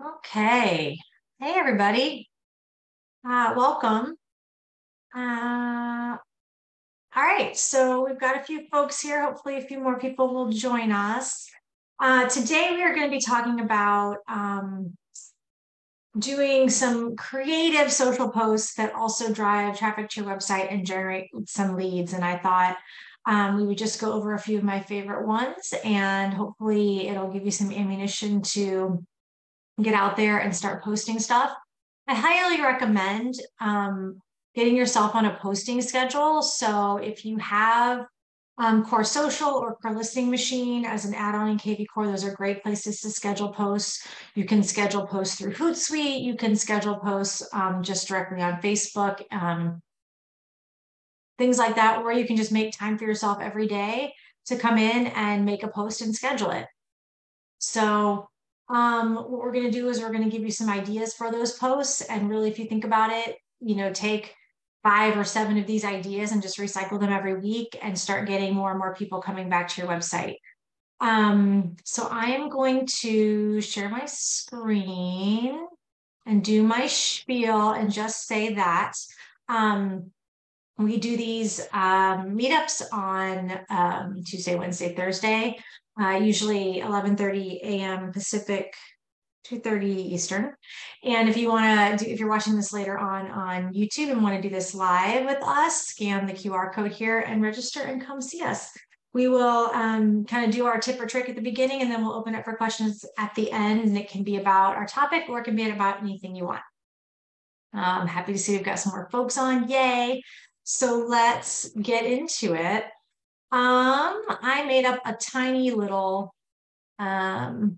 Okay. Hey, everybody. Welcome. All right. So we've got a few folks here. Hopefully, a few more people will join us. Today, we are going to be talking about doing some creative social posts that also drive traffic to your website and generate some leads. And I thought we would just go over a few of my favorite ones, and hopefully, it'll give you some ammunition to get out there and start posting stuff. I highly recommend getting yourself on a posting schedule. So if you have Core Social or Core Listing Machine as an add-on in KV Core, those are great places to schedule posts. You can schedule posts through Hootsuite. You can schedule posts just directly on Facebook, things like that, or you can just make time for yourself every day to come in and make a post and schedule it. So what we're going to do is we're going to give you some ideas for those posts. And really, if you think about it, take 5 or 7 of these ideas and just recycle them every week and start getting more and more people coming back to your website. So I am going to share my screen and do my spiel and just say that we do these meetups on Tuesday, Wednesday, Thursday, usually 11:30 a.m. Pacific, 2:30 Eastern. And if you want to do, if you're watching this later on YouTube and want to do this live with us, scan the QR code here and register and come see us. We will kind of do our tip or trick at the beginning, and then we'll open it for questions at the end. And it can be about our topic, or it can be about anything you want. I'm happy to see we've got some more folks on. Yay. So let's get into it. I made up a tiny little outline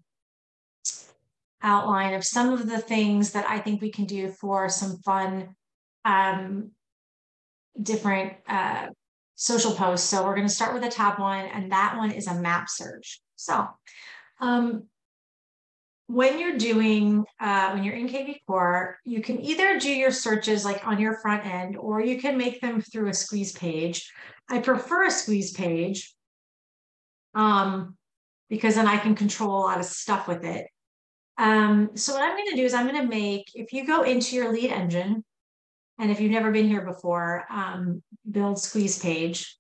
of some of the things that I think we can do for some fun, different social posts. So we're going to start with the top one, and that one is a map search. So when you're doing, when you're in KV Core, you can either do your searches like on your front end, or you can make them through a squeeze page. I prefer a squeeze page because then I can control a lot of stuff with it. So what I'm going to do is I'm going to make, if you go into your lead engine, and if you've never been here before, build squeeze page.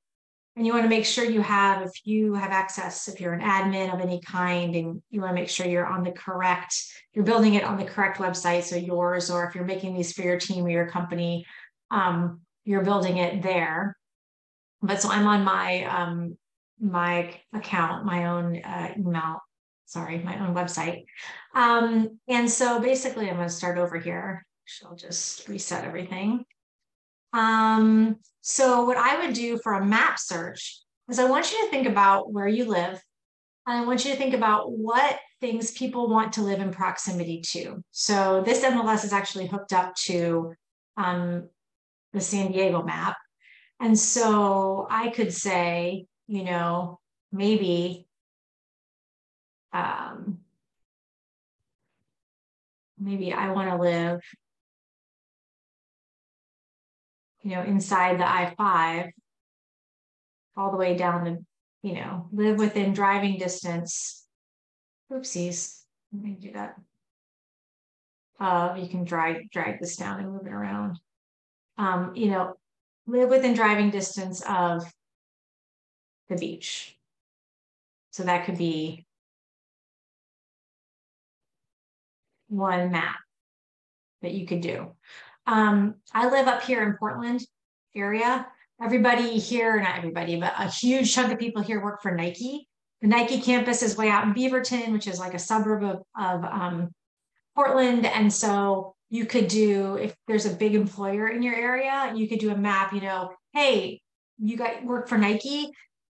And you want to make sure you have, if you have access, if you're an admin of any kind, and you want to make sure you're on the correct, you're building it on the correct website, so yours, or if you're making these for your team or your company, you're building it there. But so I'm on my account, my own email, sorry, my own website. And so basically I'm going to start over here. I'll just reset everything. So what I would do for a map search is I want you to think about where you live, and I want you to think about what things people want to live in proximity to. So this MLS is actually hooked up to the San Diego map. And so I could say, maybe maybe I want to live inside the I-5 all the way down to, live within driving distance. Oopsies. Let me do that. You can drag this down and move it around. Live within driving distance of the beach. So that could be one map that you could do. I live up here in Portland area. Everybody here, not everybody, but a huge chunk of people here work for Nike. The Nike campus is way out in Beaverton, which is like a suburb of Portland. And so you could do, if there's a big employer in your area, you could do a map, hey, you guys work for Nike,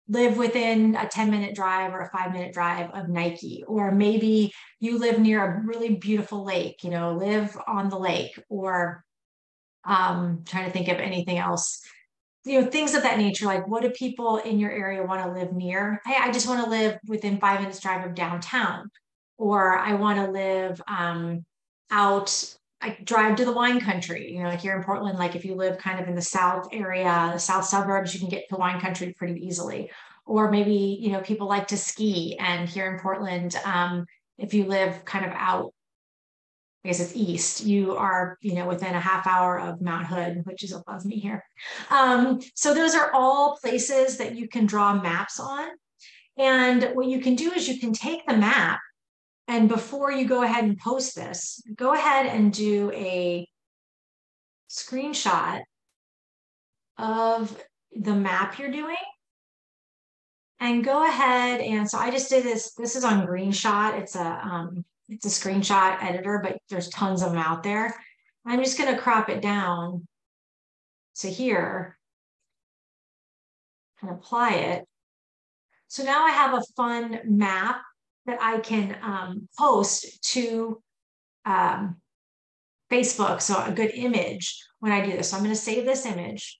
live within a 10-minute drive or a 5-minute drive of Nike. Or maybe you live near a really beautiful lake, live on the lake, or trying to think of anything else, things of that nature. Like, what do people in your area want to live near? Hey, I just want to live within 5 minutes drive of downtown, or I want to live out, I drive to the wine country, like here in Portland. Like if you live kind of in the south area, the south suburbs, you can get to wine country pretty easily. Or maybe, people like to ski, and here in Portland, if you live kind of out guess it's east, you are, within a half hour of Mount Hood, which is above me here. So those are all places that you can draw maps on. And what you can do is you can take the map, and before you go ahead and post this, go ahead and do a screenshot of the map you're doing. And go ahead, and so I just did this. This is on GreenShot. It's a screenshot editor, but there's tons of them out there. I'm just going to crop it down to here and apply it. So now I have a fun map that I can post to Facebook. So a good image when I do this. So I'm going to save this image.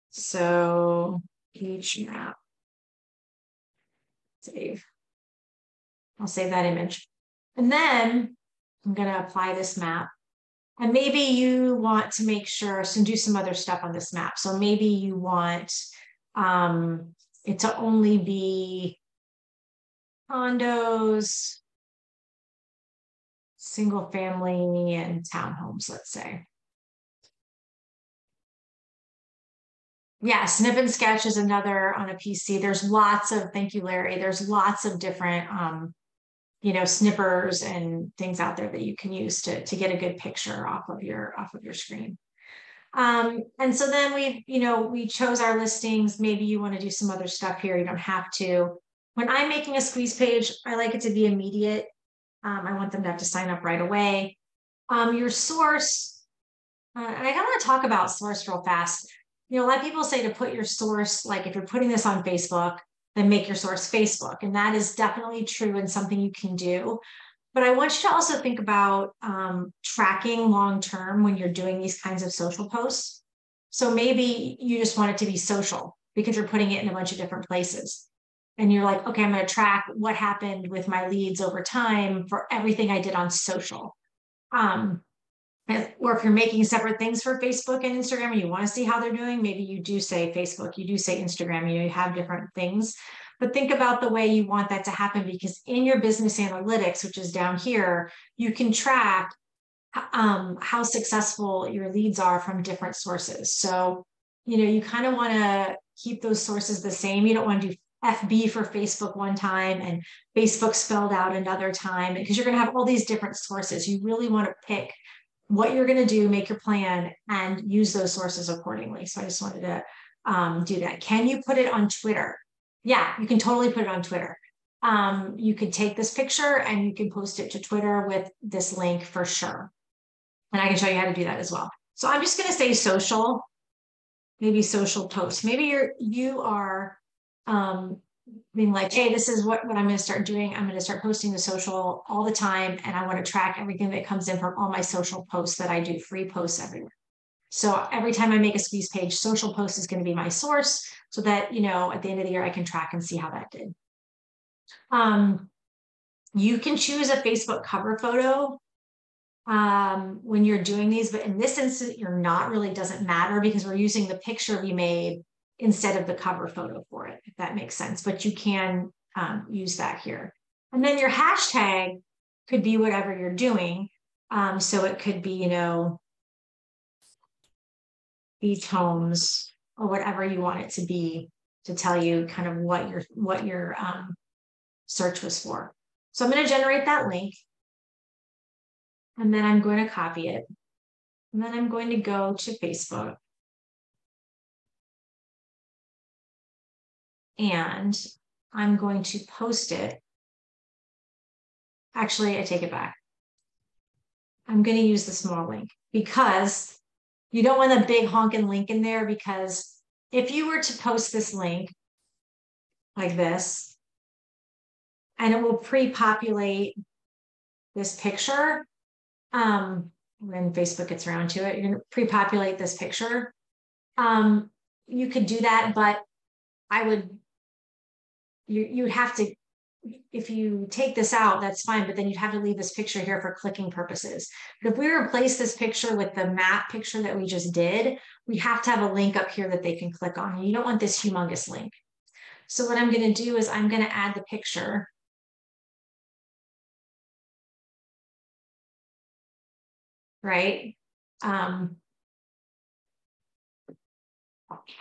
So each map. Save. I'll save that image. And then I'm going to apply this map. And maybe you want to make sure, so do some other stuff on this map. So maybe you want it to only be condos, single family, and townhomes, let's say. Yeah, Snip and Sketch is another on a PC. There's lots of, thank you, Larry. There's lots of different, snippers and things out there that you can use to get a good picture off of your screen. And so then we chose our listings. Maybe you want to do some other stuff here. You don't have to. When I'm making a squeeze page, I like it to be immediate. I want them to have to sign up right away. Your source, and I want to talk about source real fast. A lot of people say to put your source, like if you're putting this on Facebook, then make your source Facebook. And that is definitely true and something you can do. But I want you to also think about tracking long-term when you're doing these kinds of social posts. So maybe you just want it to be social because you're putting it in a bunch of different places. And you're like, okay, I'm going to track what happened with my leads over time for everything I did on social. Or if you're making separate things for Facebook and Instagram and you want to see how they're doing, maybe you do say Facebook, you do say Instagram, you have different things. But think about the way you want that to happen, because in your business analytics, which is down here, you can track how successful your leads are from different sources. So, you kind of want to keep those sources the same. You don't want to do FB for Facebook one time and Facebook spelled out another time, because you're going to have all these different sources. You really want to pick what you're going to do, make your plan, and use those sources accordingly. So I just wanted to do that. Can you put it on Twitter? Yeah, you can totally put it on Twitter. You could take this picture and you can post it to Twitter with this link for sure. And I can show you how to do that as well. So I'm just going to say social, maybe social posts. Maybe you are being like, hey, this is what I'm going to start doing. I'm going to start posting to social all the time. And I want to track everything that comes in from all my social posts that I do, free posts everywhere. So every time I make a squeeze page, social post is going to be my source, so that, at the end of the year, I can track and see how that did. You can choose a Facebook cover photo when you're doing these, but in this instance, you're not, really doesn't matter, because we're using the picture we made instead of the cover photo for it, if that makes sense. But you can use that here. And then your hashtag could be whatever you're doing. So it could be, beach homes or whatever you want it to be, to tell you kind of what your search was for. So I'm going to generate that link, and then I'm going to copy it. And then I'm going to go to Facebook. And I'm going to post it. Actually, I take it back. I'm going to use the small link, because you don't want a big honking link in there, because if you were to post this link like this, and it will pre-populate this picture, when Facebook gets around to it, you're going to pre-populate this picture. You could do that, but you'd have to, if you take this out, that's fine, but then you'd have to leave this picture here for clicking purposes. But if we replace this picture with the map picture that we just did, we have to have a link up here that they can click on. And you don't want this humongous link. So what I'm going to do is I'm going to add the picture. right?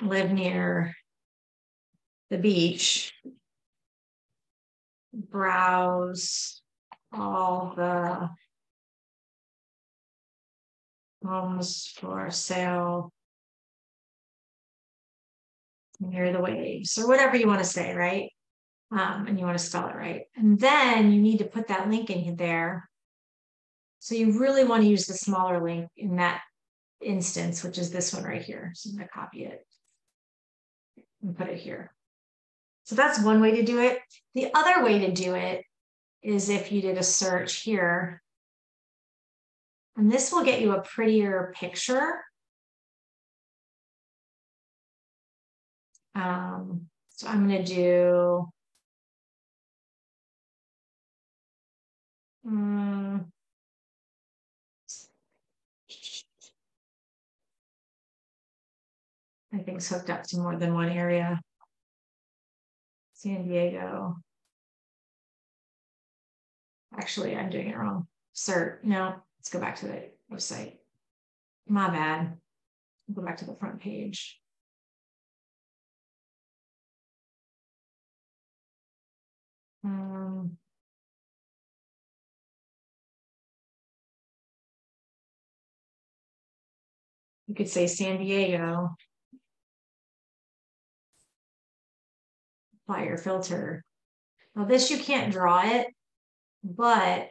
Live near the beach, browse all the homes for sale near the waves, or whatever you want to say, right? And you want to spell it right. And then you need to put that link in there. So you really want to use the smaller link in that instance, which is this one right here. So I'm going to copy it and put it here. So that's one way to do it. The other way to do it is if you did a search here, and this will get you a prettier picture. So I'm going to do, I think it's hooked up to more than one area. San Diego. Actually, I'm doing it wrong. Cert. No, let's go back to the website. My bad. Go back to the front page. You could say San Diego. Apply your filter. Now this, you can't draw it, but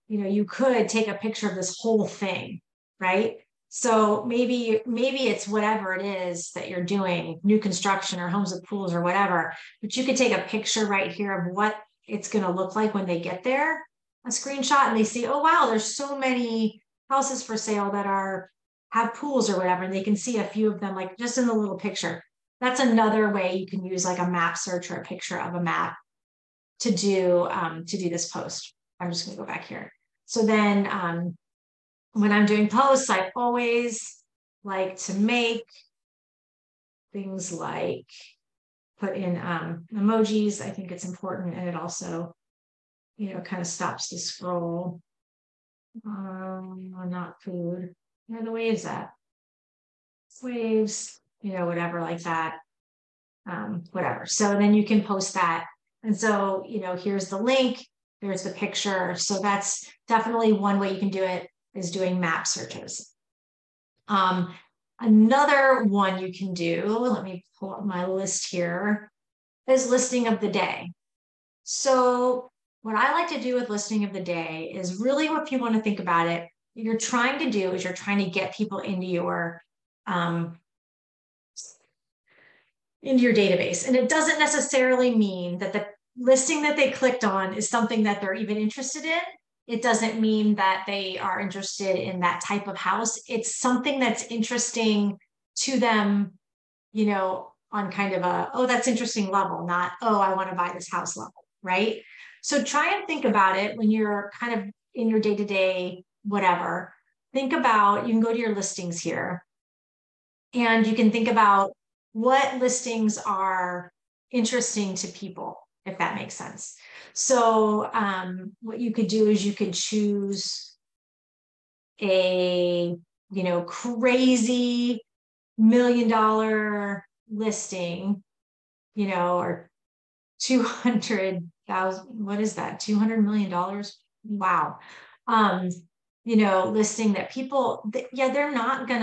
you could take a picture of this whole thing, right? So maybe it's whatever it is that you're doing, new construction or homes with pools or whatever, but you could take a picture right here of what it's going to look like when they get there, a screenshot, and they see, oh wow, there's so many houses for sale that have pools or whatever, and they can see a few of them like just in the little picture. That's another way you can use like a map search or a picture of a map to do this post. I'm just going to go back here. So then when I'm doing posts, I always like to make things like put in emojis. I think it's important, and it also, kind of stops the scroll. Not food. Where are the waves at? Waves, whatever like that. Whatever. So then you can post that. And so, here's the link, there's the picture. So that's definitely one way you can do it, is doing map searches. Another one you can do, let me pull up my list here, is listing of the day. So what I like to do with listing of the day is really, if you want to think about it, what you're trying to do is you're trying to get people into your database. And it doesn't necessarily mean that the listing that they clicked on is something that they're even interested in. It doesn't mean that they are interested in that type of house. It's something that's interesting to them, on kind of a, oh, that's interesting level, not, oh, I want to buy this house level, right? So try and think about it when you're kind of in your day-to-day, whatever. Think about, you can go to your listings here, and you can think about what listings are interesting to people, if that makes sense. So what you could do is you could choose a, crazy $1 million listing, or 200,000, what is that? $200 million? Wow. Listing that people, they're not going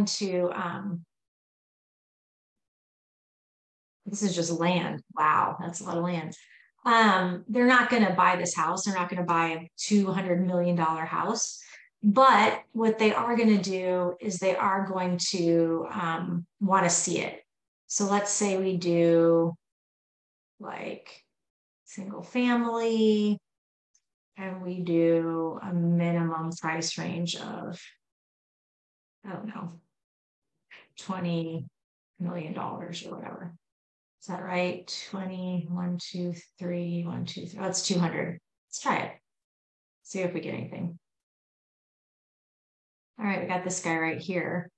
to, this is just land. Wow, that's a lot of land. They're not going to buy this house. They're not going to buy a $200 million house. But what they are going to do is they are going to want to see it. So let's say we do like single family, and we do a minimum price range of, I don't know, $20 million or whatever. Is that right? 20, 1, 2, 3, 1, 2, 3. Oh, it's 200. Let's try it. See if we get anything. All right, we got this guy right here.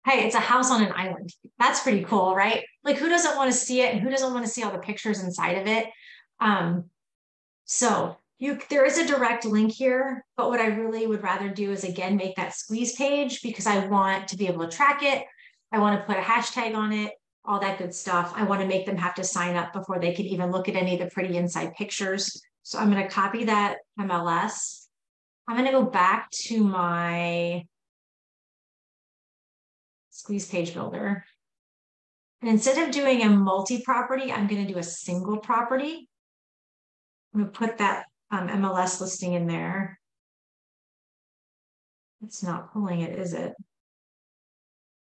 Hey, it's a house on an island. That's pretty cool, right? Like, who doesn't want to see it, and who doesn't want to see all the pictures inside of it? So there is a direct link here, but what I really would rather do is again, make that squeeze page because I want to be able to track it. I want to put a hashtag on it, all that good stuff. I want to make them have to sign up before they can even look at any of the pretty inside pictures. So I'm going to copy that MLS. I'm going to go back to my squeeze page builder. And instead of doing a multi-property, I'm going to do a single property. I'm going to put that MLS listing in there. It's not pulling it, is it?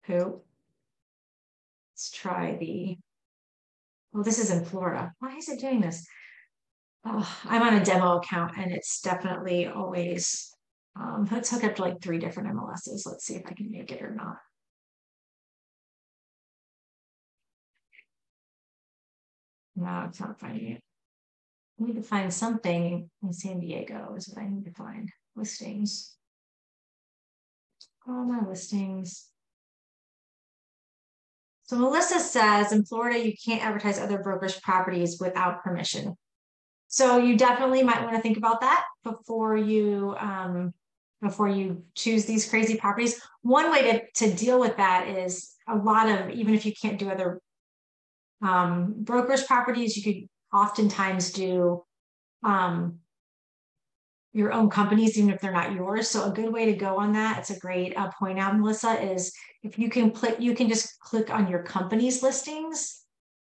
Who? Let's try oh, this is in Florida. Why is it doing this? Oh, I'm on a demo account and it's definitely always, let's hook up to like 3 different MLSs. Let's see if I can make it or not. No, it's not finding it. I need to find something in San Diego is what I need to find. Listings. All my listings. So Melissa says in Florida, you can't advertise other brokers' properties without permission. So you definitely might want to think about that before you choose these crazy properties. One way to deal with that is a lot of, even if you can't do other brokers' properties, you could oftentimes do your own companies, even if they're not yours. So a good way to go on that, it's a great point out, Melissa, is if you can just click on your company's listings.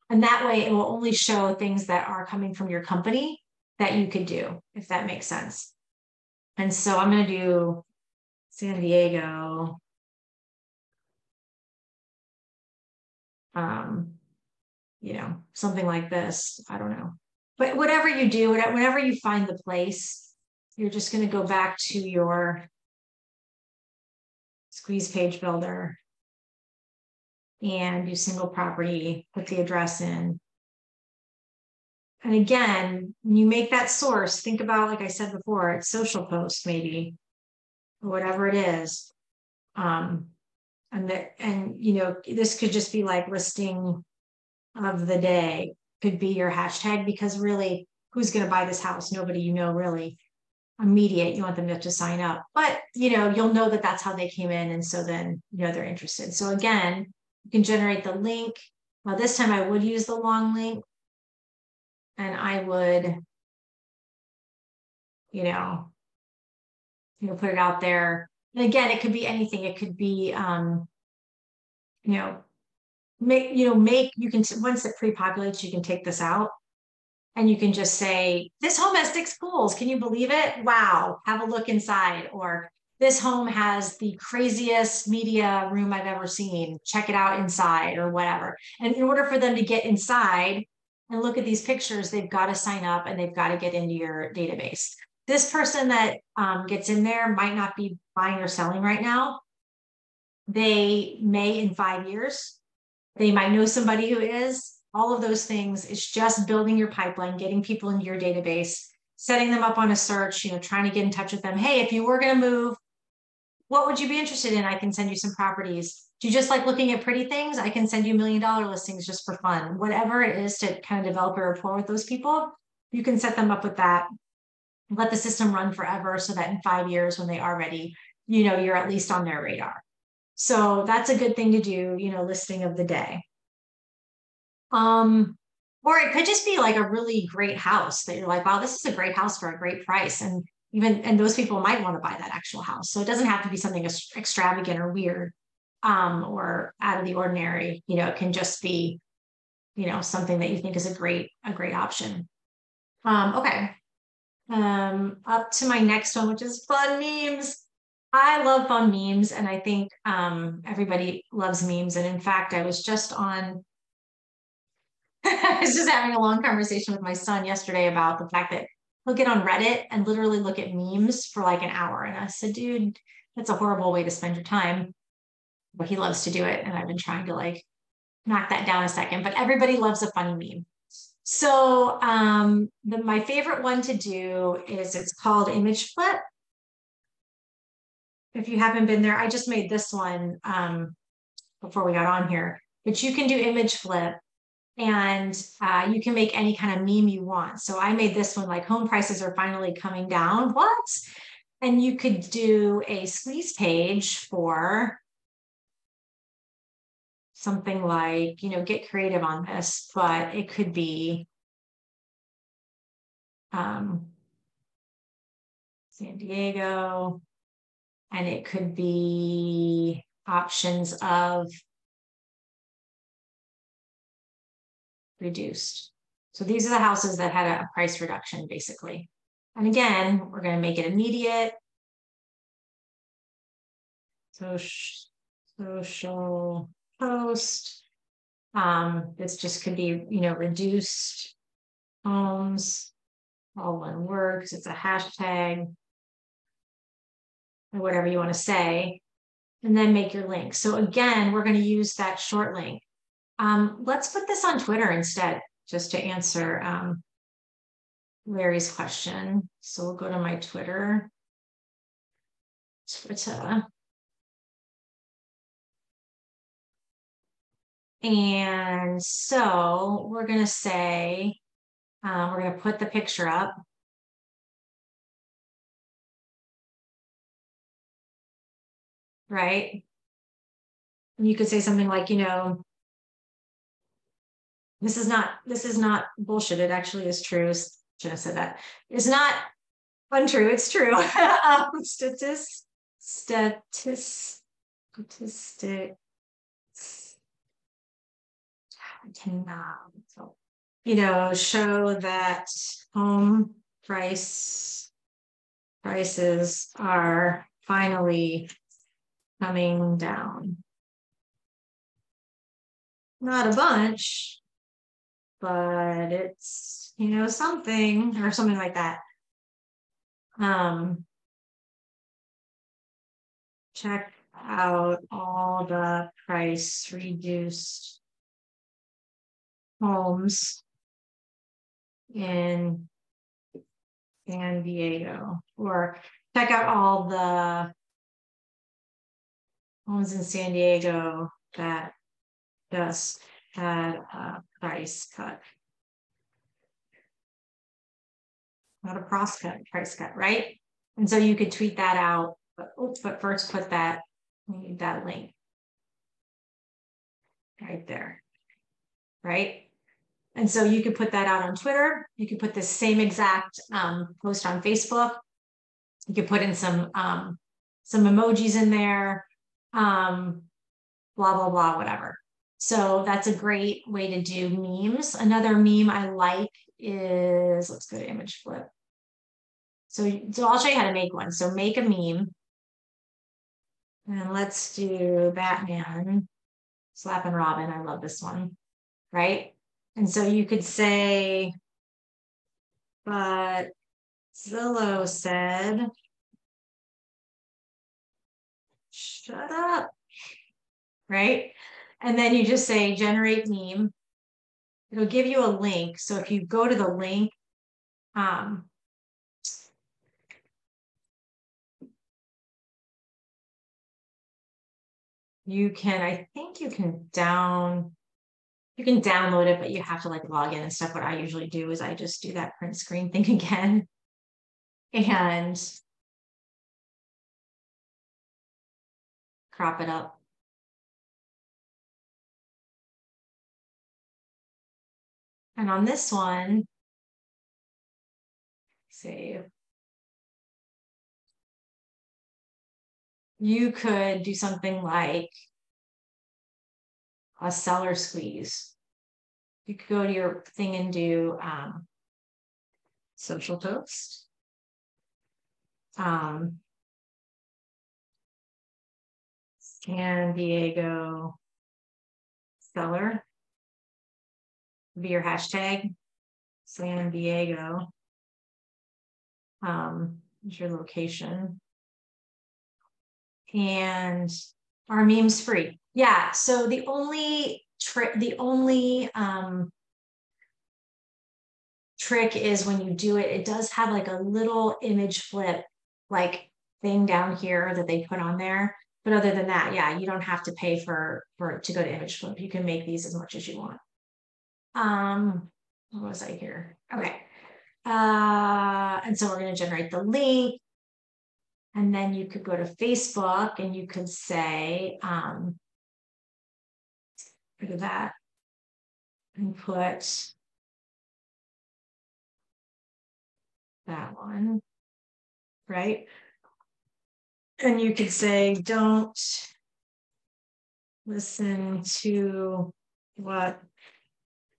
And that way it will only show things that are coming from your company that you could do, if that makes sense. And so I'm going to do San Diego. You know, something like this. I don't know. But whatever you do, whenever you find the place, you're just going to go back to your squeeze page builder and do single property, put the address in. And again, when you make that source, think about, like I said before, it's social post maybe, or whatever it is. And you know, this could just be like listing of the day could be your hashtag, because really, who's going to buy this house? Nobody, you know, really immediate. You want them to sign up, but you know, you'll know that that's how they came in. And so then, you know, they're interested. So again, you can generate the link. Now this time I would use the long link and I would, you know, put it out there. And again, it could be anything. It could be, you know, you can, once it pre-populates, you can take this out and you can just say, this home has 6 pools. Can you believe it? Wow. Have a look inside. Or this home has the craziest media room I've ever seen. Check it out inside, or whatever. And in order for them to get inside and look at these pictures, they've got to sign up and they've got to get into your database. This person that gets in there might not be buying or selling right now. They may in 5 years. They might know somebody who is. All of those things. It's just building your pipeline, getting people into your database, setting them up on a search, you know, trying to get in touch with them. Hey, if you were going to move, what would you be interested in? I can send you some properties. Do you just like looking at pretty things? I can send you $1 million listings just for fun. Whatever it is to kind of develop a rapport with those people, you can set them up with that. Let the system run forever so that in 5 years when they are ready, you know, you're at least on their radar. So that's a good thing to do, you know, listing of the day. Or it could just be like a really great house that you're like, wow, this is a great house for a great price. And those people might want to buy that actual house. So it doesn't have to be something extravagant or weird, or out of the ordinary. You know, it can just be, you know, something that you think is a great option. Okay. Up to my next one, which is fun memes. I love fun memes, and I think everybody loves memes. And in fact, I was just on I was just having a long conversation with my son yesterday about the fact that he'll get on Reddit and literally look at memes for like an hour. And I said, dude, that's a horrible way to spend your time. But he loves to do it. And I've been trying to like knock that down a second. But everybody loves a funny meme. So my favorite one to do is, it's called Image Flip. If you haven't been there, I just made this one before we got on here. But you can do Image Flip. And you can make any kind of meme you want. So I made this one like home prices are finally coming down. What? And you could do a squeeze page for something like, get creative on this, but it could be San Diego, and it could be options of reduced. So these are the houses that had a price reduction, basically. And again, we're going to make it immediate. So social post. This just could be, reduced homes, all one word, because it's a hashtag, or whatever you want to say, and then make your link. So again, we're going to use that short link. Let's put this on Twitter instead, just to answer Larry's question. So we'll go to my Twitter. And so we're going to say, we're going to put the picture up. Right? And you could say something like, this is not bullshit. It actually is true. Should have said that. It's not untrue. It's true. Statistics, show that home prices are finally coming down. Not a bunch, but it's, something or something like that. Check out all the price reduced homes in San Diego, or check out all the homes in San Diego that just had a price cut. Not a price cut, right? And so you could tweet that out, but first put that, we need that link right there, right? And so you could put that out on Twitter. You could put the same exact post on Facebook. You could put in some emojis in there, blah, blah, blah, whatever. So that's a great way to do memes. Another meme I like is, let's go to image flip. So I'll show you how to make one. So make a meme. And let's do Batman, Slap and Robin. I love this one, right? And so you could say, but Zillow said, shut up, right? And then you just say generate meme. It'll give you a link. So if you go to the link, I think you can download it, but you have to like log in and stuff. What I usually do is I just do that print screen thing again and crop it up. And on this one, save. You could do something like a seller squeeze. You could go to your thing and do social post. San Diego seller. Be your hashtag. San Diego. Is your location. And our meme's free. Yeah. So the only trick is when you do it, it does have like a little image flip like thing down here that they put on there. But other than that, yeah, you don't have to pay for to go to image flip. You can make these as much as you want. What was I here? Okay. And so we're going to generate the link. And then you could go to Facebook and you could say, look at that, and put that one, right? And you could say, don't listen to what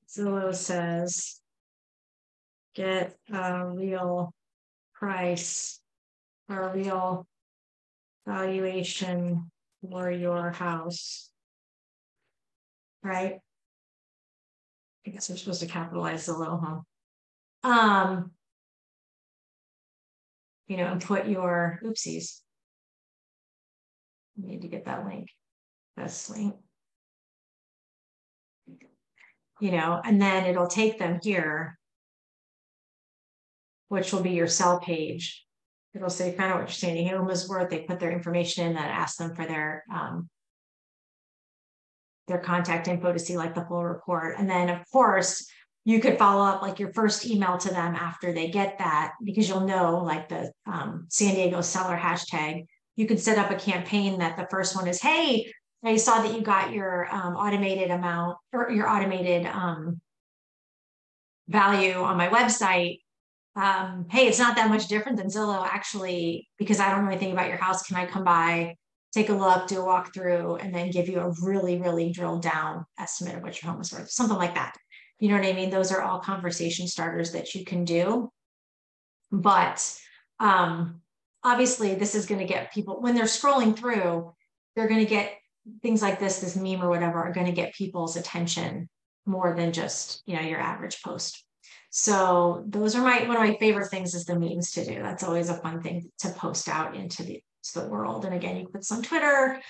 Zillow says, get a real price or a real valuation for your house, right? I guess we're supposed to capitalize Zillow, huh? And put your oopsies. I need to get that link. That's link. And then it'll take them here, which will be your sell page. It'll say kind of what you're saying. Home is worth. They put their information in that, ask them for their contact info to see like the full report. And then of course you could follow up like your first email to them after they get that, because you'll know like the San Diego seller hashtag. You could set up a campaign that the first one is, hey, I saw that you got your automated amount or your automated value on my website. Hey, it's not that much different than Zillow actually, because I don't know anything about your house. Can I come by, take a look, do a walkthrough, and then give you a really, really drilled down estimate of what your home is worth, something like that. You know what I mean? Those are all conversation starters that you can do. But obviously this is going to get people, when they're scrolling through, they're going to get things like this meme or whatever are going to get people's attention more than just, your average post. So those are one of my favorite things is the memes to do. That's always a fun thing to post out into the world. And again, you put this on Twitter.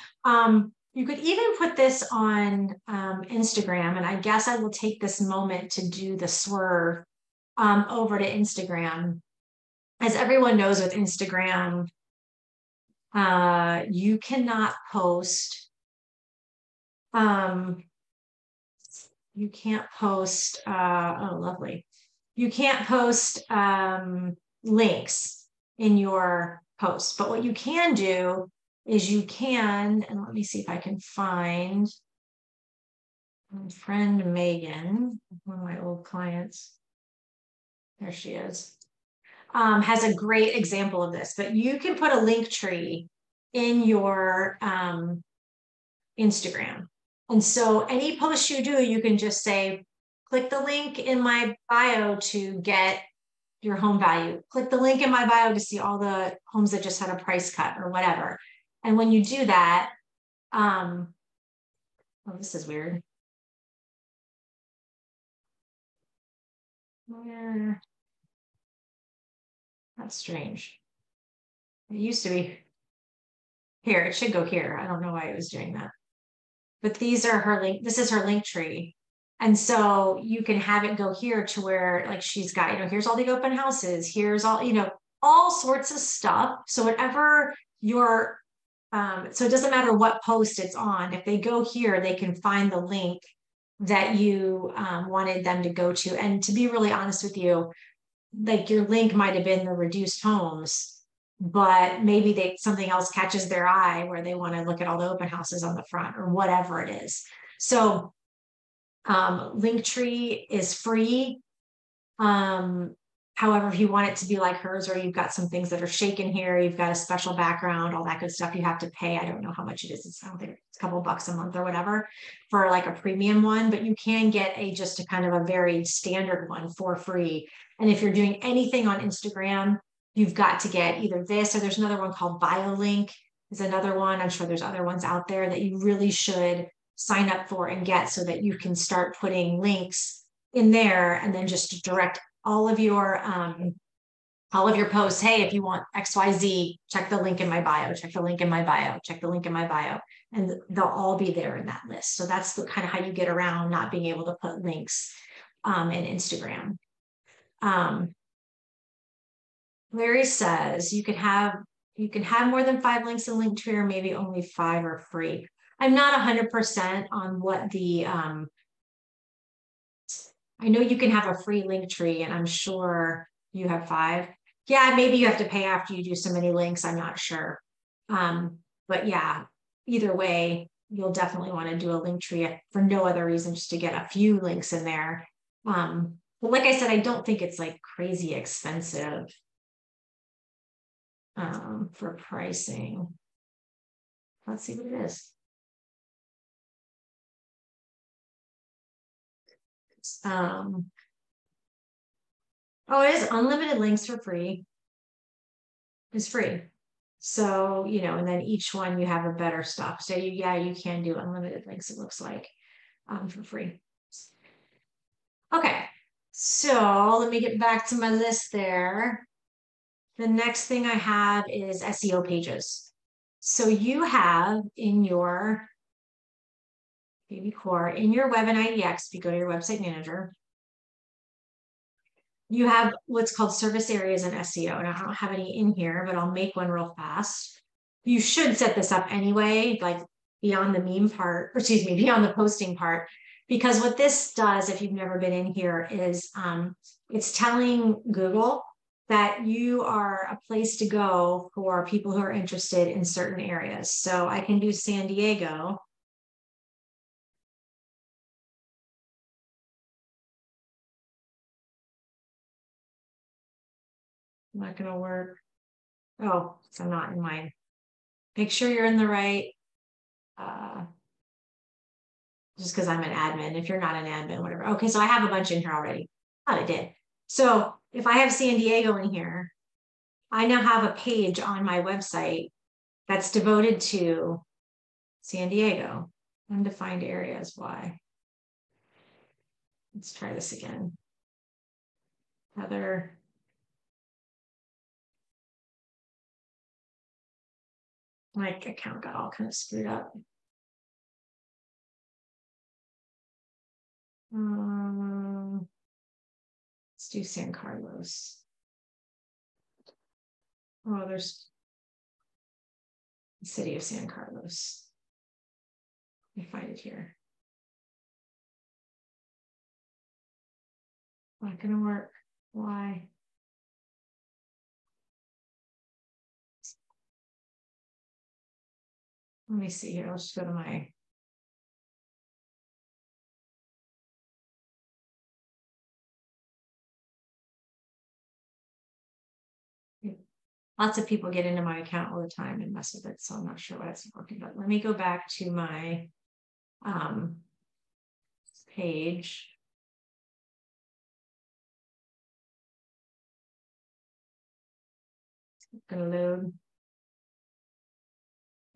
You could even put this on Instagram. And I guess I will take this moment to do the swerve over to Instagram. As everyone knows with Instagram, you cannot post, you can't post, oh, lovely. You can't post links in your post, but what you can do is you can, and let me see if I can find my friend Megan, one of my old clients. There she is. Has a great example of this, but you can put a link tree in your Instagram. And so any post you do, you can just say, click the link in my bio to get your home value. Click the link in my bio to see all the homes that just had a price cut or whatever. And when you do that, oh, this is weird. Yeah. That's strange. It used to be here. It should go here. I don't know why it was doing that. But these are her link. This is her link tree. And so you can have it go here to where like she's got, here's all the open houses. Here's all, all sorts of stuff. So whatever your, so it doesn't matter what post it's on. If they go here, they can find the link that you wanted them to go to. And to be really honest with you, like your link might have been the reduced homes, but maybe something else catches their eye where they want to look at all the open houses on the front or whatever it is. So Linktree is free. However, if you want it to be like hers, or you've got some things that are shaken here, you've got a special background, all that good stuff, you have to pay. I don't know how much it is. I don't think it's a couple of bucks a month or whatever for like a premium one, but you can get just a kind of a very standard one for free. And if you're doing anything on Instagram, you've got to get either this or there's another one called BioLink is another one. I'm sure there's other ones out there that you really should sign up for and get so that you can start putting links in there and then just direct all of your posts. Hey, if you want XYZ, check the link in my bio, check the link in my bio, check the link in my bio. And they'll all be there in that list. So that's kind of how you get around not being able to put links in Instagram. Larry says you can have more than 5 links in Linktree, or maybe only 5 are free. I'm not 100% on what the I know you can have a free link tree, and I'm sure you have 5. Yeah, maybe you have to pay after you do so many links. I'm not sure. But yeah, either way, you'll definitely want to do a link tree for no other reason, just to get a few links in there. But like I said, I don't think it's like crazy expensive for pricing. Let's see what it is. Um, oh, it is unlimited links for free. It's free. So, and then each one you have a better stuff. So you can do unlimited links, it looks like, for free. Okay. So let me get back to my list there. The next thing I have is SEO pages. So you have in your baby core, in your web and IDX, if you go to your website manager, you have what's called service areas and SEO. And I don't have any in here, but I'll make one real fast. You should set this up anyway, like beyond the meme part, or excuse me, beyond the posting part, because what this does, if you've never been in here, is it's telling Google that you are a place to go for people who are interested in certain areas. So I can do San Diego. Not going to work. Oh, so I'm not in mine. Make sure you're in the right, just because I'm an admin. If you're not an admin, whatever. Okay, so I have a bunch in here already. Thought I did. So if I have San Diego in here, I now have a page on my website that's devoted to San Diego. Undefined areas. Why? Let's try this again. Heather. My account got all kind of screwed up. Let's do San Carlos. Oh, there's the city of San Carlos. Let me find it here. Not gonna work. Why? Let me see here. I'll just go to my. Lots of people get into my account all the time and mess with it, so I'm not sure why it's working. But let me go back to my page. It's gonna load.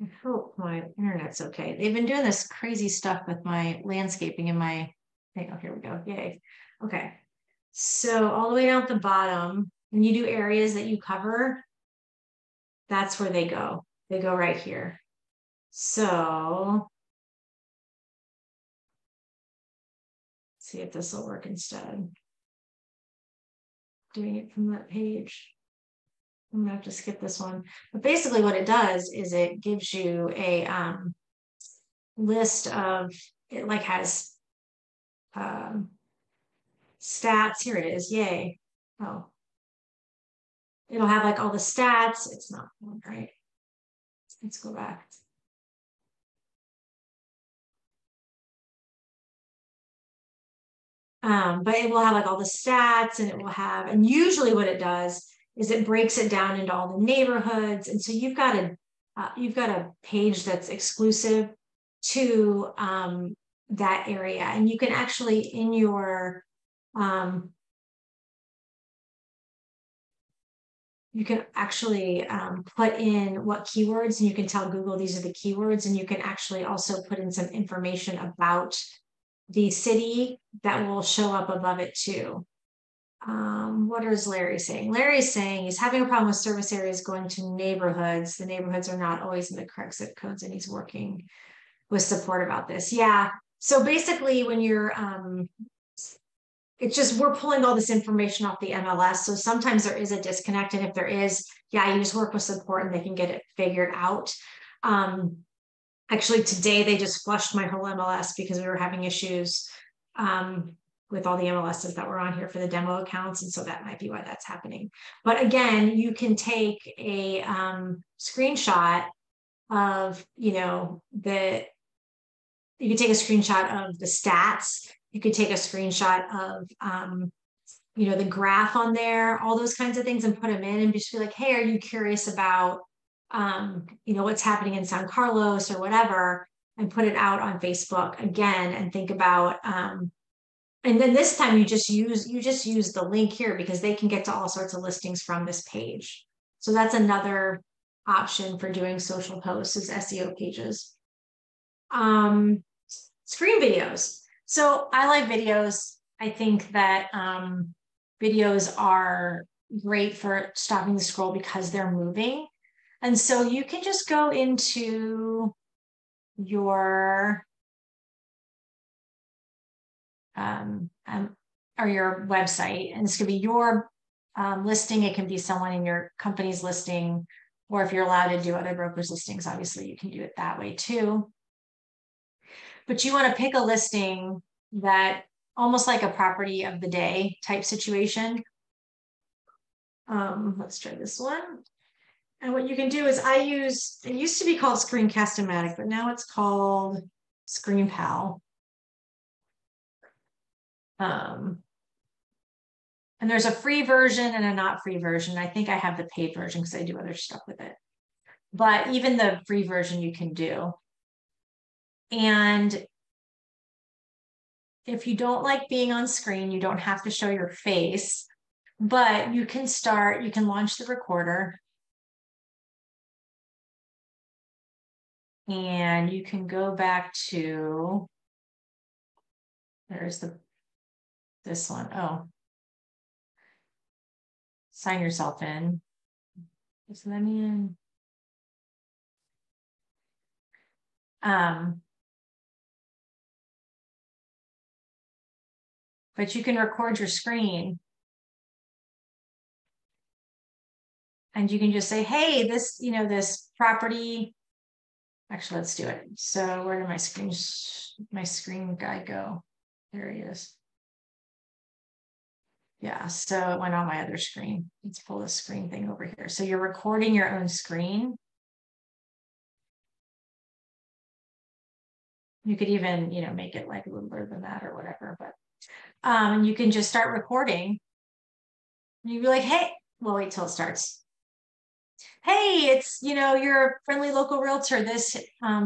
I hope my internet's okay. They've been doing this crazy stuff with my landscaping and my thing. Oh, here we go. Yay. Okay. So all the way down at the bottom, when you do areas that you cover, that's where they go. They go right here. So see if this will work instead. Doing it from that page. I'm gonna have to skip this one. But basically what it does is it gives you a list of, it like has stats. Here it is. Yay. Oh. It'll have like all the stats. It's not right. Let's go back. But it will have like all the stats, and it will have, and usually what it does is it breaks it down into all the neighborhoods. And so you've got a page that's exclusive to that area. And you can actually in your you can actually put in what keywords, and you can tell Google these are the keywords, and you can actually also put in some information about the city that will show up above it too. What is Larry saying? Larry's saying he's having a problem with service areas going to neighborhoods. The neighborhoods are not always in the correct zip codes, and he's working with support about this. Yeah. So basically when you're it's just we're pulling all this information off the MLS. So sometimes there is a disconnect. And if there is, yeah, you just work with support and they can get it figured out. Actually, today they just flushed my whole MLS because we were having issues with all the MLSs that were on here for the demo accounts. And so that might be why that's happening. But again, you can take a screenshot of, you can take a screenshot of the stats. You could take a screenshot of, the graph on there, all those kinds of things, and put them in and just be like, hey, are you curious about, what's happening in San Carlos or whatever, and put it out on Facebook again, and think about, and then this time you just use the link here, because they can get to all sorts of listings from this page. So that's another option for doing social posts, is SEO pages. Screen videos. So I like videos. I think that videos are great for stopping the scroll because they're moving. And so you can just go into your or your website, and this could be your listing. It can be someone in your company's listing, or if you're allowed to do other brokers' listings, obviously you can do it that way too. But you want to pick a listing that almost like a property of the day type situation. Let's try this one. And what you can do is it used to be called Screencast-O-Matic, but now it's called ScreenPal. And there's a free version and a not free version. I think I have the paid version because I do other stuff with it. But even the free version you can do. And if you don't like being on screen, you don't have to show your face, but you can launch the recorder. And you can go back to, there's this one. Oh, sign yourself in. Just let me in. But you can record your screen. And you can just say, hey, this property. Actually, let's do it. So where did my screen guy go? There he is. Yeah, so it went on my other screen. Let's pull the screen thing over here. So you're recording your own screen. You could even, make it like a little bit than that or whatever, but and you can just start recording. And you'd be like, hey, well, wait till it starts. Hey, it's, your friendly local realtor. This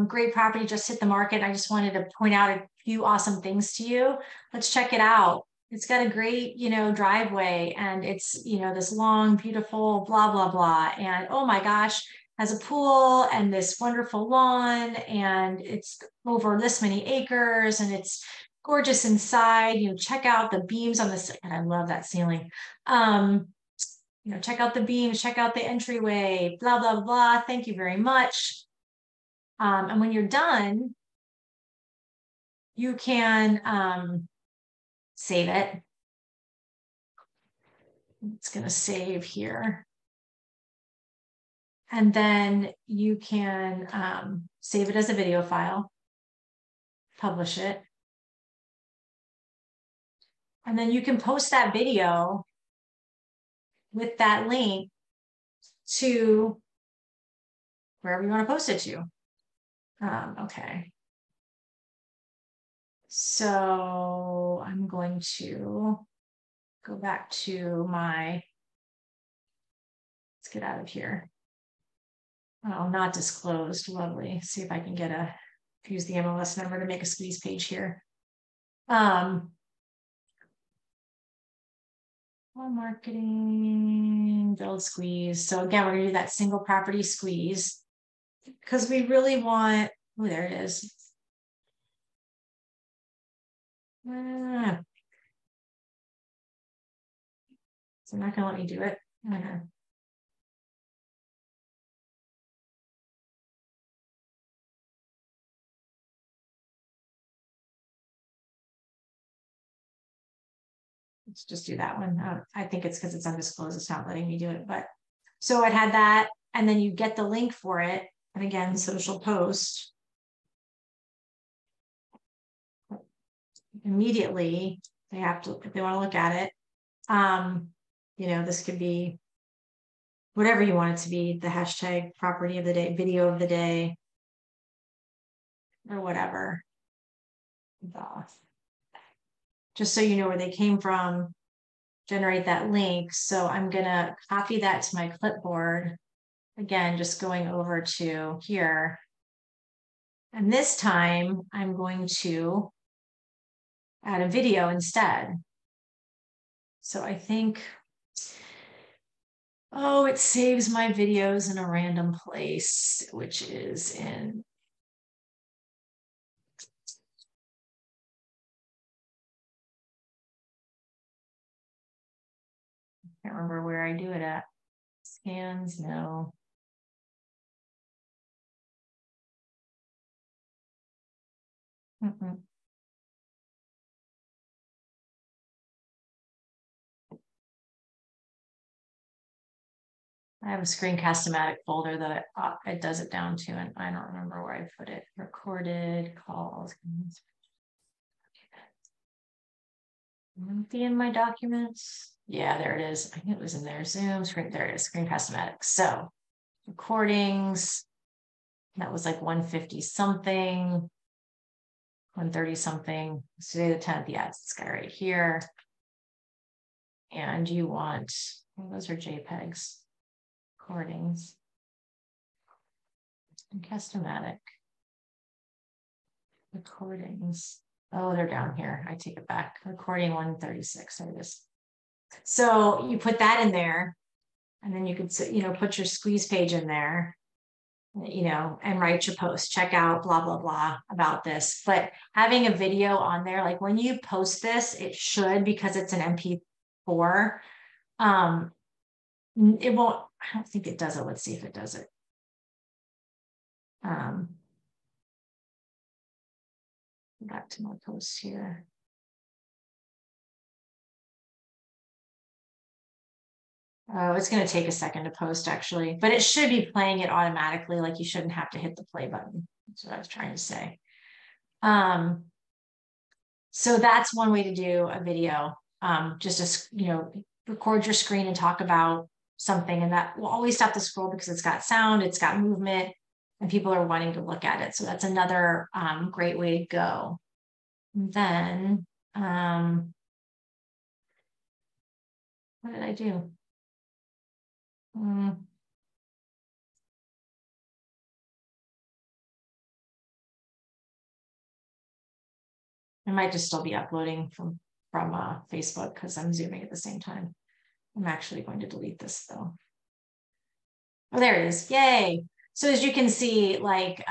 great property just hit the market. I just wanted to point out a few awesome things to you. Let's check it out. It's got a great, driveway, and it's, this long, beautiful, blah, blah, blah. And oh my gosh, has a pool and this wonderful lawn, and it's over this many acres, and it's gorgeous inside. Check out the beams on this. And I love that ceiling. Check out the beams, check out the entryway, blah, blah, blah. Thank you very much. And when you're done, you can save it. It's going to save here. And then you can save it as a video file, publish it. And then you can post that video with that link to wherever you want to post it to. Okay. So I'm going to go back to let's get out of here. Oh, not disclosed. Lovely. See if I can use the MLS number to make a squeeze page here. Marketing, build squeeze. So again, we're going to do that single property squeeze because we really want, oh, there it is. So not going to let me do it. Okay. Let's just do that one. I think it's because it's undisclosed. It's not letting me do it. But so it had that, and then you get the link for it. And again, social post. Immediately, They have to, if they want to look at it. You know, this could be whatever you want it to be, the hashtag property of the day, video of the day, or whatever. Just so you know where they came from, generate that link. So I'm gonna copy that to my clipboard. Again, just going over to here. And this time I'm going to add a video instead. So I think, oh, it saves my videos in a random place, which is in, I can't remember where I do it at. Scans, no. Mm-mm. I have a Screencast-O-Matic folder that it does it down to, and I don't remember where I put it. Recorded calls. Be in my documents. Yeah, there it is. I knew it was in there. Zoom screen. There it is. Screencast-O-Matic. So recordings. That was like 150 something, 130 something. It's today the 10th. Yeah, it's this guy right here. And you want, well, those are JPEGs. Recordings. Screencast-O-Matic. Recordings. Oh, they're down here. I take it back. Recording 136. There it is. So you put that in there, and then you could, you know, put your squeeze page in there, you know, and write your post, check out blah, blah, blah about this. But having a video on there, like when you post this, it should, because it's an MP4, it won't, I don't think it does it. Let's see if it does it. Back to my post here. Oh, it's going to take a second to post actually, but it should be playing it automatically. Like you shouldn't have to hit the play button. That's what I was trying to say. So that's one way to do a video. Just to, you know, record your screen and talk about something, and that will always stop the scroll because it's got sound, it's got movement, and people are wanting to look at it. So that's another great way to go. And then, what did I do? I might just still be uploading from Facebook because I'm Zooming at the same time. I'm actually going to delete this though. Oh, there it is. Yay. So as you can see, like,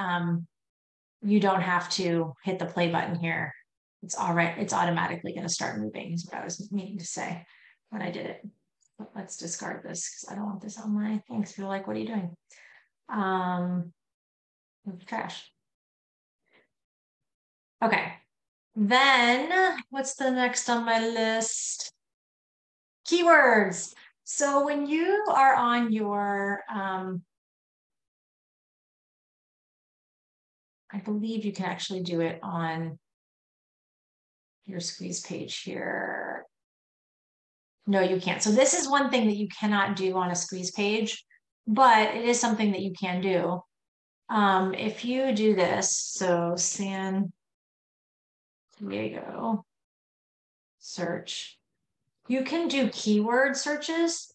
you don't have to hit the play button here. It's all right. It's automatically going to start moving is what I was meaning to say when I did it. But let's discard this because I don't want this on my things. Feel like, what are you doing? Trash. Okay. Then what's the next on my list? Keywords. So when you are on your, I believe you can actually do it on your squeeze page here. No, you can't. So this is one thing that you cannot do on a squeeze page, but it is something that you can do. If you do this, so San Diego search, you can do keyword searches.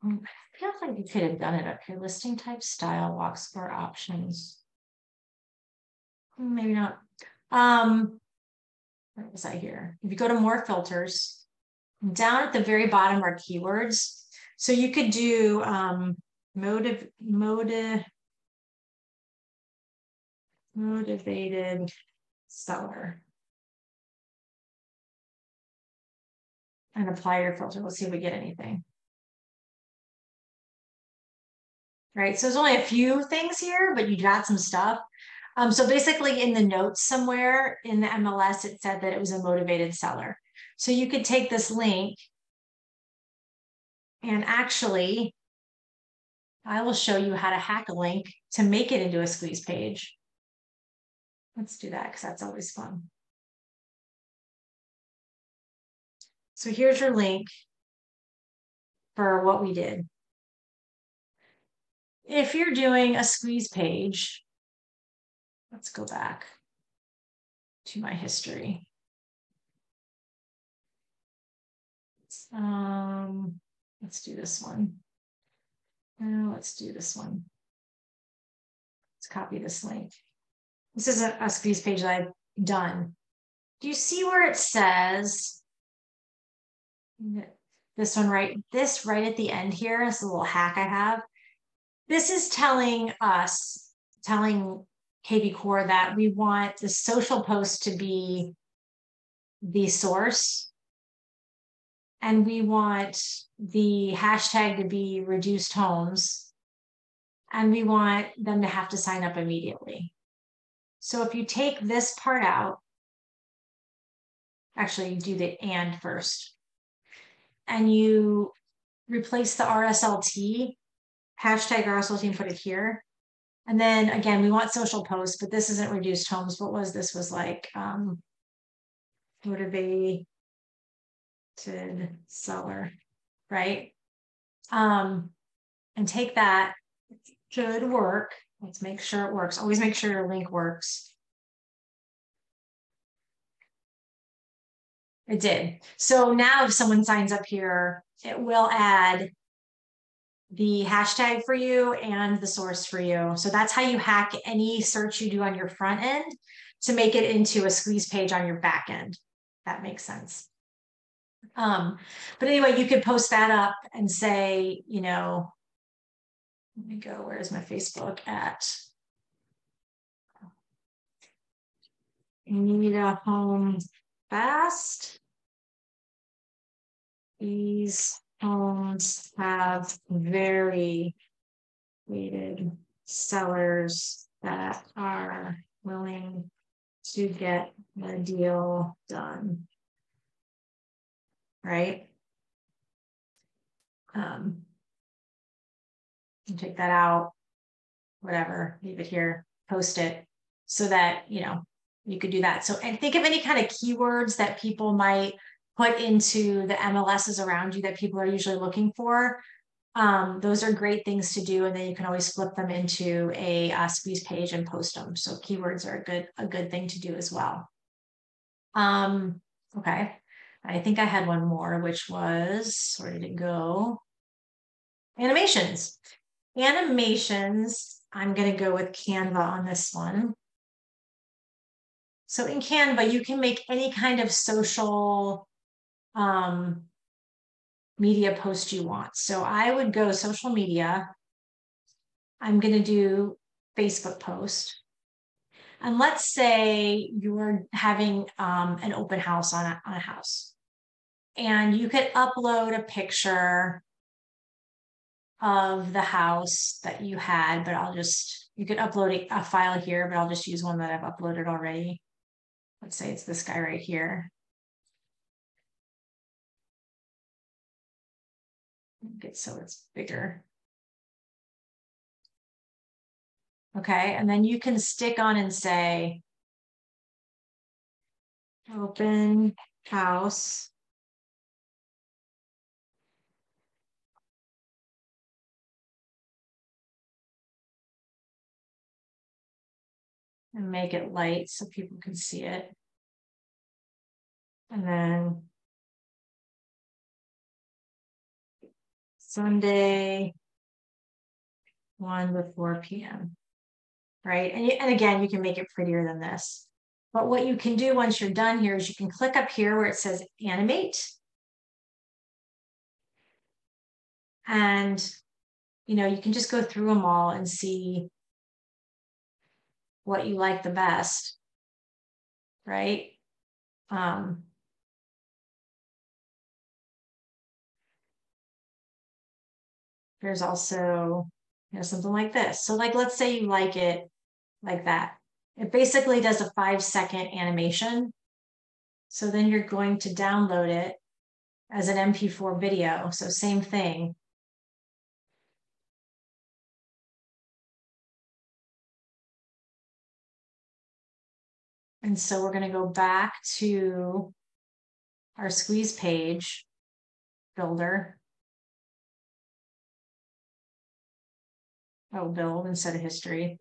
I feel like you could have done it up here. Listing type, style, walk score options. Maybe not. Where was I here? If you go to more filters, down at the very bottom are keywords. So you could do motivated seller and apply your filter. Let's see if we get anything. Right, so there's only a few things here, but you got some stuff. So basically in the notes somewhere in the MLS, it said that it was a motivated seller. So you could take this link and actually, I will show you how to hack a link to make it into a squeeze page. Let's do that because that's always fun. So here's your link for what we did. If you're doing a squeeze page, let's go back to my history. Let's do this one. Let's do this one. Let's copy this link. This is a squeeze page that I've done. Do you see where it says this one right? This right at the end here is a little hack I have. This is telling us, telling KB Core that we want the social post to be the source, and we want the hashtag to be reduced homes, and we want them to have to sign up immediately. So if you take this part out, actually you do the and first, and you replace the RSLT, hashtag RSLT, and put it here. And then again, we want social posts, but this isn't reduced homes. What was this? Was like motivated seller, right? And take that. It should work. Let's make sure it works. Always make sure your link works. It did. So now if someone signs up here, it will add the hashtag for you and the source for you. So that's how you hack any search you do on your front end to make it into a squeeze page on your back end. That makes sense. But anyway, you could post that up and say, you know, let me go, where's my Facebook at? Need a home fast. These homes have very weighted sellers that are willing to get the deal done. Right? Take that out, whatever, leave it here, post it so that, you know, you could do that. So, and think of any kind of keywords that people might put into the MLSs around you that people are usually looking for. Those are great things to do. And then you can always flip them into a squeeze page and post them. So keywords are a good thing to do as well. Okay. I think I had one more, which was, where did it go? Animations. Animations, I'm going to go with Canva on this one. So in Canva, you can make any kind of social media post you want. So I would go social media. I'm going to do Facebook post. And let's say you're having an open house on a house. And you could upload a picture of the house that you had, but you could upload a file here, but I'll just use one that I've uploaded already. Let's say it's this guy right here. Get so it's bigger. Okay, and then you can stick on and say open house. And make it light so people can see it. And then Sunday, 1 to 4 p.m. Right? And again, you can make it prettier than this. But what you can do once you're done here is you can click up here where it says animate. And, you know, you can just go through them all and see what you like the best, right? There's also, you know, something like this. So like, let's say you like it like that. It basically does a 5-second animation. So then you're going to download it as an MP4 video. So same thing. And so we're going to go back to our squeeze page builder. Oh, build instead of history.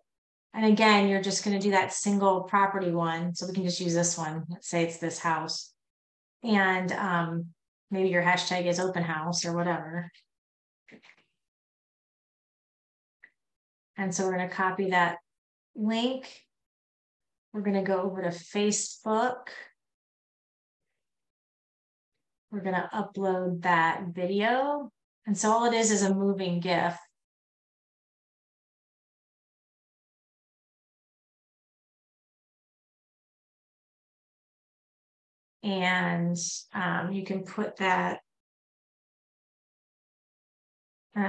And again, you're just going to do that single property one. So we can just use this one. Let's say it's this house. And maybe your hashtag is open house or whatever. And so we're going to copy that link. We're going to go over to Facebook. We're going to upload that video. And so all it is a moving GIF. And you can put that you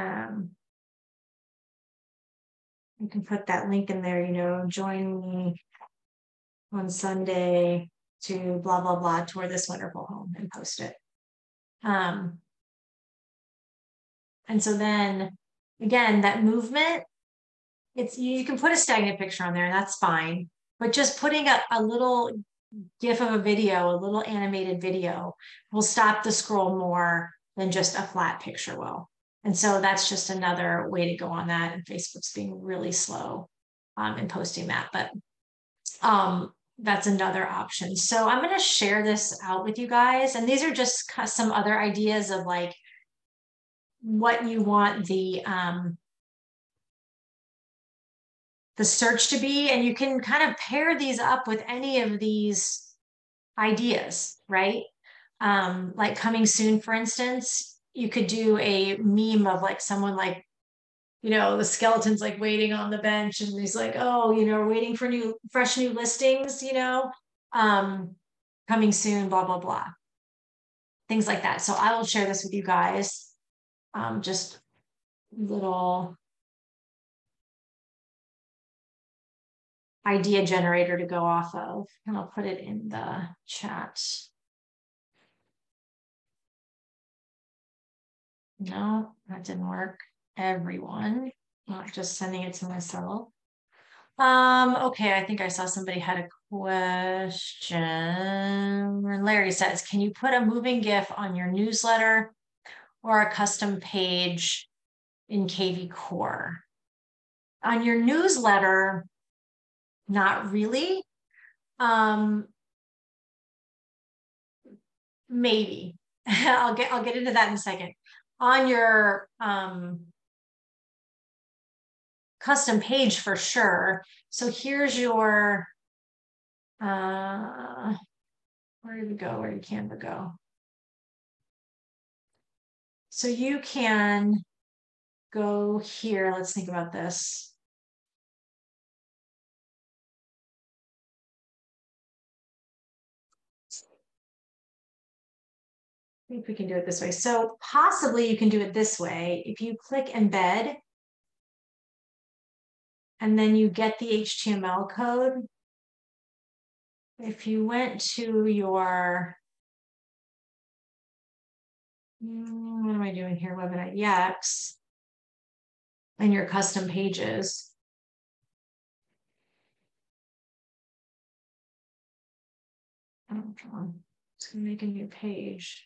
can put that link in there, you know, join me on Sunday to blah, blah, blah, tour this wonderful home, and post it. And so then again, that movement, you can put a stagnant picture on there and that's fine, but just putting a little GIF of a video, a little animated video will stop the scroll more than just a flat picture will. And so that's just another way to go on that. And Facebook's being really slow in posting that, but that's another option. So I'm going to share this out with you guys. And these are just some other ideas of like what you want the search to be. And you can kind of pair these up with any of these ideas, right? Like coming soon, for instance, you could do a meme of like someone like, you know, the skeleton's like waiting on the bench and he's like, oh, you know, waiting for fresh new listings, you know, coming soon, blah, blah, blah. Things like that. So I will share this with you guys. Just little idea generator to go off of, and I'll put it in the chat. No, that didn't work. Everyone, not just sending it to myself. Okay, I think I saw somebody had a question. Larry says, can you put a moving GIF on your newsletter or a custom page in KV Core? On your newsletter, not really. Maybe. I'll get into that in a second. On your custom page for sure. So here's your where did it go? Where did Canva go? So you can go here. Let's think about this. I think we can do it this way. So possibly you can do it this way. If you click embed and then you get the HTML code. If you went to your, what am I doing here? Web and IDX and your custom pages. Oh, come on. It's going to make a new page.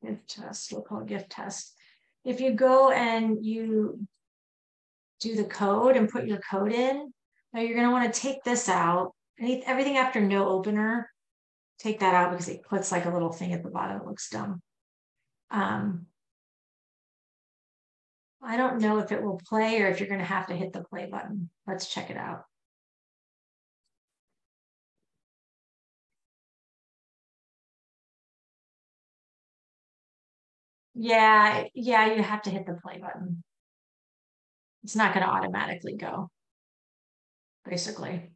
Gift test, we'll call it gift test. If you go and you do the code and put your code in, now you're going to want to take this out. Everything after no opener, take that out because it puts like a little thing at the bottom. It looks dumb. I don't know if it will play or if you're going to have to hit the play button. Let's check it out. Yeah, you have to hit the play button. It's not going to automatically go, basically.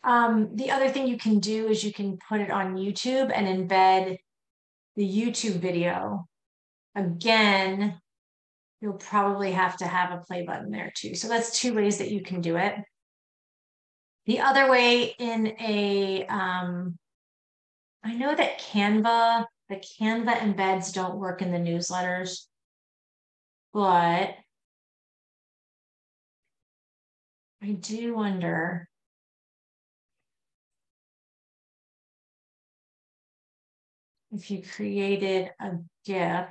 The other thing you can do is you can put it on YouTube and embed the YouTube video. Again, you'll probably have to have a play button there too. So that's two ways that you can do it. The other way in a, I know that the Canva embeds don't work in the newsletters, but I do wonder if you created a GIF,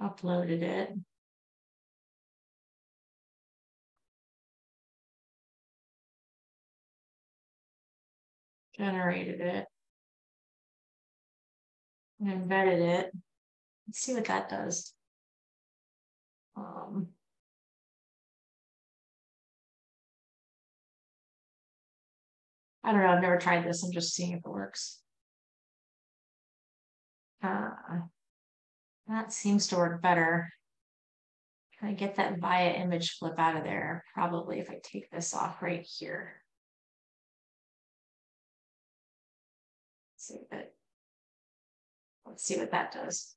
uploaded it, generated it, and embedded it. Let's see what that does. I don't know. I've never tried this. I'm just seeing if it works. That seems to work better. Can I get that via image flip out of there? Probably if I take this off right here. Let's see what that does.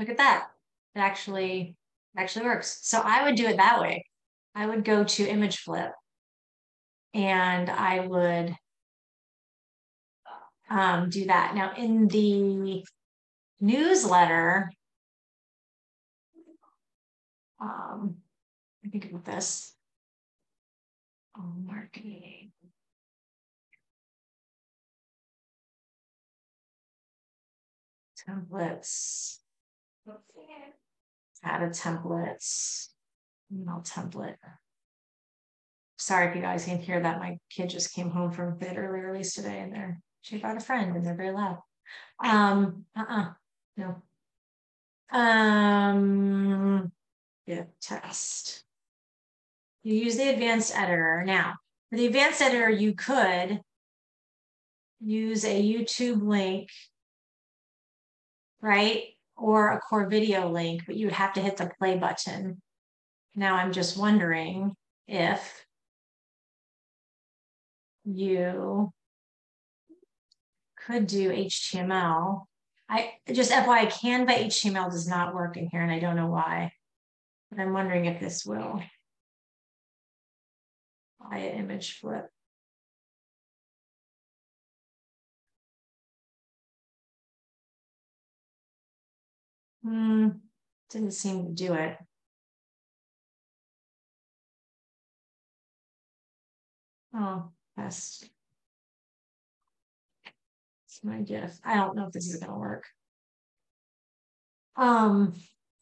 Look at that. It actually works. So I would do it that way. I would go to image flip and I would do that. Now in the newsletter, I think about this. Oh, marketing. Templates. Add a templates. Email template. Sorry if you guys can hear that. My kid just came home from bed early release today and she brought a friend and they're very loud. No. Yeah, test. You use the advanced editor. Now, for the advanced editor, you could use a YouTube link, right? Or a core video link, but you would have to hit the play button. Now I'm just wondering if you could do HTML. I just FYI, Canva HTML does not work in here and I don't know why, but I'm wondering if this will. Via image flip. Didn't seem to do it. Oh, best. It's my GIF. I don't know if this is gonna work.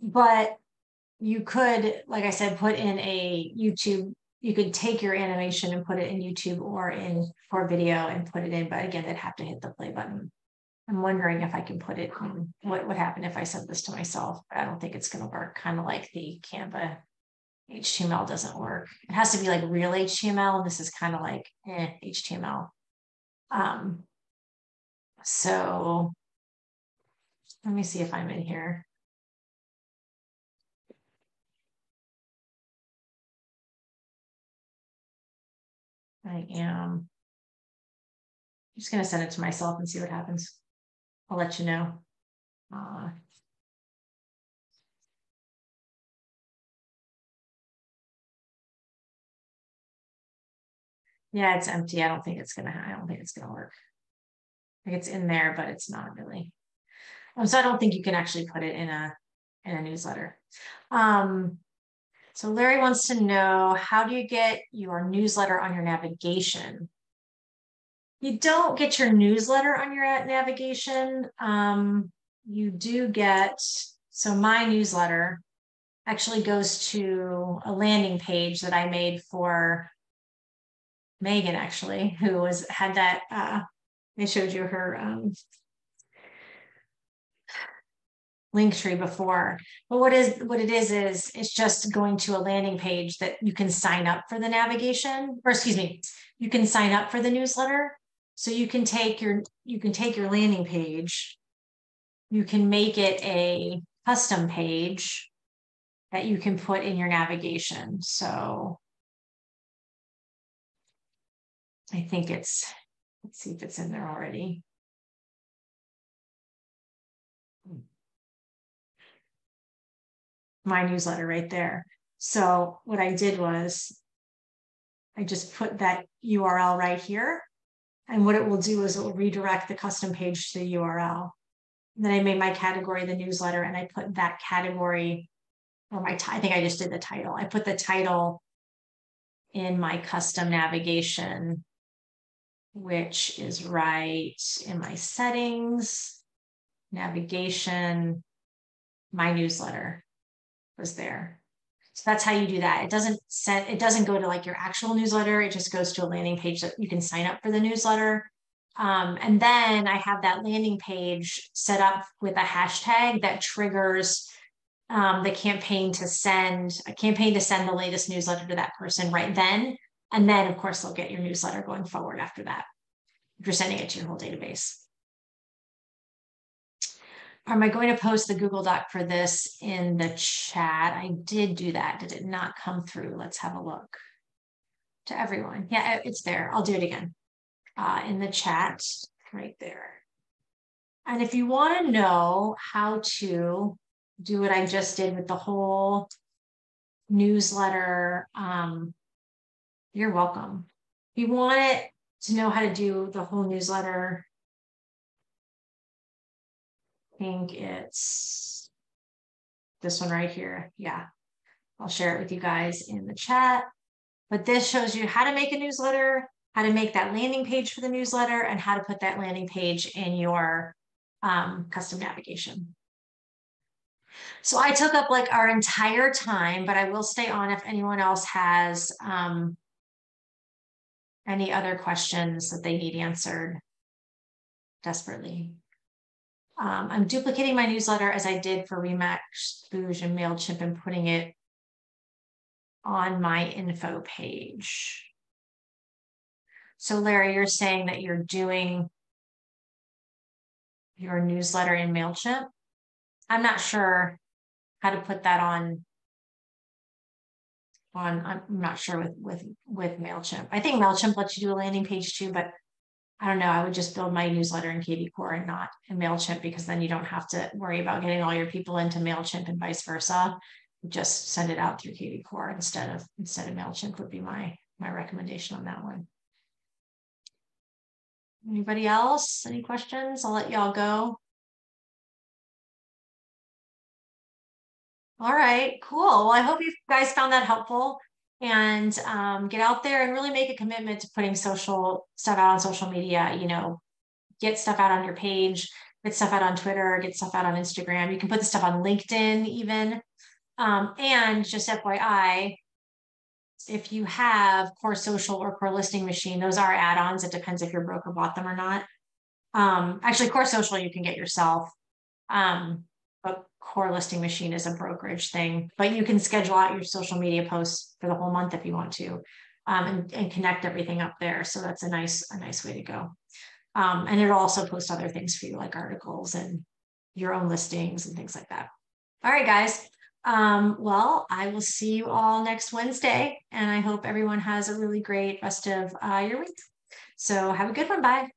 But you could, like I said, put in a YouTube. You could take your animation and put it in YouTube or in for video and put it in. But again, they'd have to hit the play button. I'm wondering if I can put it in. What would happen if I sent this to myself? But I don't think it's gonna work. Kind of like the Canva HTML doesn't work. It has to be like real HTML. And this is kind of like HTML. So let me see if I'm in here. I am. I'm just going to send it to myself and see what happens. I'll let you know. Yeah, it's empty. I don't think it's gonna work. Like it's in there, but it's not really. So I don't think you can actually put it in a newsletter. So Larry wants to know, how do you get your newsletter on your navigation? You don't get your newsletter on your navigation. You do get, so my newsletter actually goes to a landing page that I made for Megan, actually, who had that, I showed you her link tree before. But what it is it's just going to a landing page that you can sign up for the navigation, or excuse me, you can sign up for the newsletter. So you can take your landing page, you can make it a custom page that you can put in your navigation. So I think let's see if it's in there already. My newsletter right there. So what I did was I just put that URL right here And what it will do is it will redirect the custom page to the URL. And then I made my category the newsletter, and I put that category, or I think I just did the title. I put the title in my custom navigation, which is right in my settings, navigation, my newsletter was there. So that's how you do that. It doesn't go to like your actual newsletter. It just goes to a landing page that you can sign up for the newsletter. And then I have that landing page set up with a hashtag that triggers the campaign to send the latest newsletter to that person right then. And then of course they'll get your newsletter going forward after that, if you're sending it to your whole database. Am I going to post the Google Doc for this in the chat? I did do that. Did it not come through? Let's have a look. To everyone. Yeah, it's there. I'll do it again in the chat right there. And if you want to know how to do what I just did with the whole newsletter, you're welcome. If you want it to know how to do the whole newsletter, I think it's this one right here. Yeah, I'll share it with you guys in the chat. But this shows you how to make a newsletter, how to make that landing page for the newsletter, and how to put that landing page in your custom navigation. So I took up like our entire time, but I will stay on if anyone else has any other questions that they need answered desperately. I'm duplicating my newsletter as I did for Refenced and MailChimp and putting it on my info page. So Larry, you're saying that you're doing your newsletter in MailChimp. I'm not sure how to put that on. I'm not sure with MailChimp. I think MailChimp lets you do a landing page too, but I don't know. I would just build my newsletter in KV Core and not in MailChimp, because then you don't have to worry about getting all your people into MailChimp and vice versa. Just send it out through KV Core instead of MailChimp would be my recommendation on that one. Anybody else? Any questions? I'll let y'all go. All right, cool. Well, I hope you guys found that helpful, and get out there and really make a commitment to putting social stuff out on social media. You know, get stuff out on your page, get stuff out on Twitter, get stuff out on Instagram. You can put the stuff on LinkedIn even. And just FYI, if you have Core Social or Core Listing Machine, those are add-ons. It depends if your broker bought them or not. Actually, Core Social you can get yourself. But Core Listing Machine is a brokerage thing, but you can schedule out your social media posts for the whole month if you want to, and connect everything up there. So that's a nice way to go. And it'll also post other things for you, like articles and your own listings and things like that. All right, guys. Well, I will see you all next Wednesday, and I hope everyone has a really great rest of your week. So have a good one. Bye.